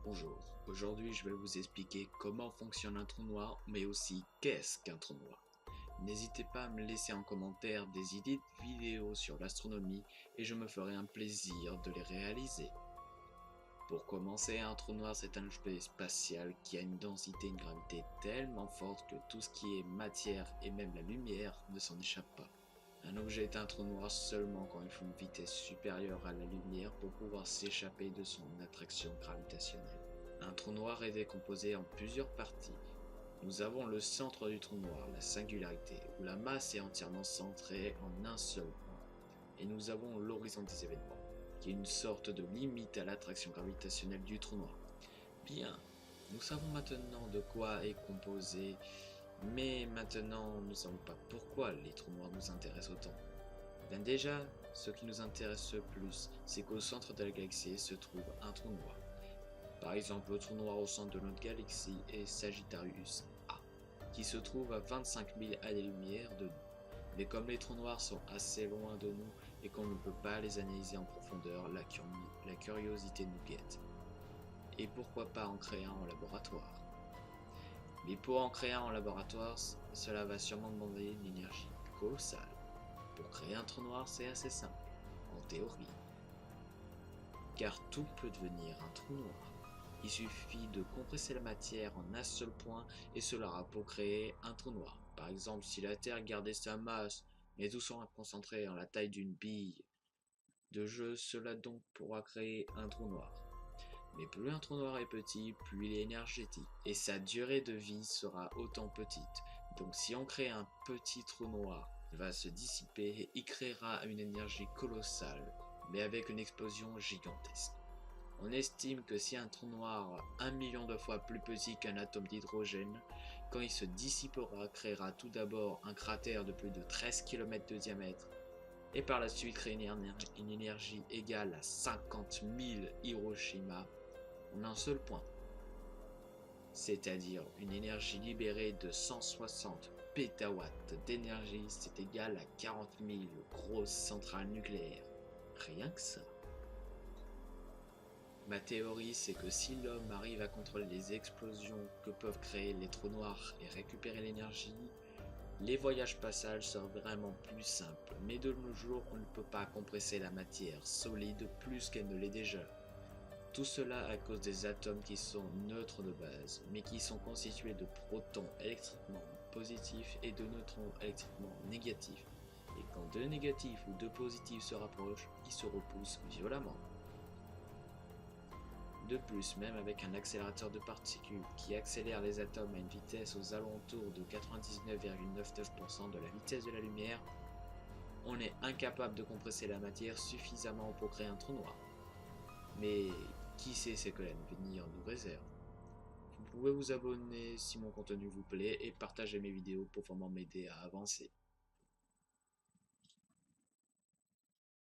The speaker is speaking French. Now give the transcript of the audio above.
Bonjour, aujourd'hui je vais vous expliquer comment fonctionne un trou noir, mais aussi qu'est-ce qu'un trou noir. N'hésitez pas à me laisser en commentaire des idées de vidéos sur l'astronomie et je me ferai un plaisir de les réaliser. Pour commencer, un trou noir c'est un objet spatial qui a une densité et une gravité tellement forte que tout ce qui est matière et même la lumière ne s'en échappe pas. Un objet est un trou noir seulement quand il faut une vitesse supérieure à la lumière pour pouvoir s'échapper de son attraction gravitationnelle. Un trou noir est décomposé en plusieurs parties. Nous avons le centre du trou noir, la singularité, où la masse est entièrement centrée en un seul point. Et nous avons l'horizon des événements, qui est une sorte de limite à l'attraction gravitationnelle du trou noir. Bien, nous savons maintenant de quoi est composé, mais maintenant nous ne savons pas pourquoi les trous noirs nous intéressent autant. Bien déjà, ce qui nous intéresse le plus, c'est qu'au centre de la galaxie se trouve un trou noir. Par exemple, le trou noir au centre de notre galaxie est Sagittarius A, qui se trouve à 25 000 années-lumière de nous. Mais comme les trous noirs sont assez loin de nous et qu'on ne peut pas les analyser en profondeur, la curiosité nous guette. Et pourquoi pas en créer un en laboratoire? Mais pour en créer un en laboratoire, cela va sûrement demander une énergie colossale. Pour créer un trou noir, c'est assez simple, en théorie. Car tout peut devenir un trou noir. Il suffit de compresser la matière en un seul point et cela aura pour créer un trou noir. Par exemple, si la Terre gardait sa masse, mais tout sera concentré en la taille d'une bille de jeu, cela donc pourra créer un trou noir. Mais plus un trou noir est petit, plus il est énergétique, et sa durée de vie sera autant petite. Donc si on crée un petit trou noir, il va se dissiper et il créera une énergie colossale, mais avec une explosion gigantesque. On estime que si un trou noir 1 million de fois plus petit qu'un atome d'hydrogène, quand il se dissipera, créera tout d'abord un cratère de plus de 13 km de diamètre, et par la suite créer une énergie égale à 50 000 Hiroshima en un seul point. C'est-à-dire une énergie libérée de 160 pétawatts d'énergie, c'est égal à 40 000 grosses centrales nucléaires. Rien que ça. Ma théorie, c'est que si l'homme arrive à contrôler les explosions que peuvent créer les trous noirs et récupérer l'énergie, les voyages spatials seront vraiment plus simples. Mais de nos jours, on ne peut pas compresser la matière solide plus qu'elle ne l'est déjà. Tout cela à cause des atomes qui sont neutres de base, mais qui sont constitués de protons électriquement positifs et de neutrons électriquement négatifs. Et quand deux négatifs ou deux positifs se rapprochent, ils se repoussent violemment. De plus, même avec un accélérateur de particules qui accélère les atomes à une vitesse aux alentours de 99,99% de la vitesse de la lumière, on est incapable de compresser la matière suffisamment pour créer un trou noir. Mais qui sait ce que l'avenir nous réserve? Vous pouvez vous abonner si mon contenu vous plaît et partager mes vidéos pour vraiment m'aider à avancer.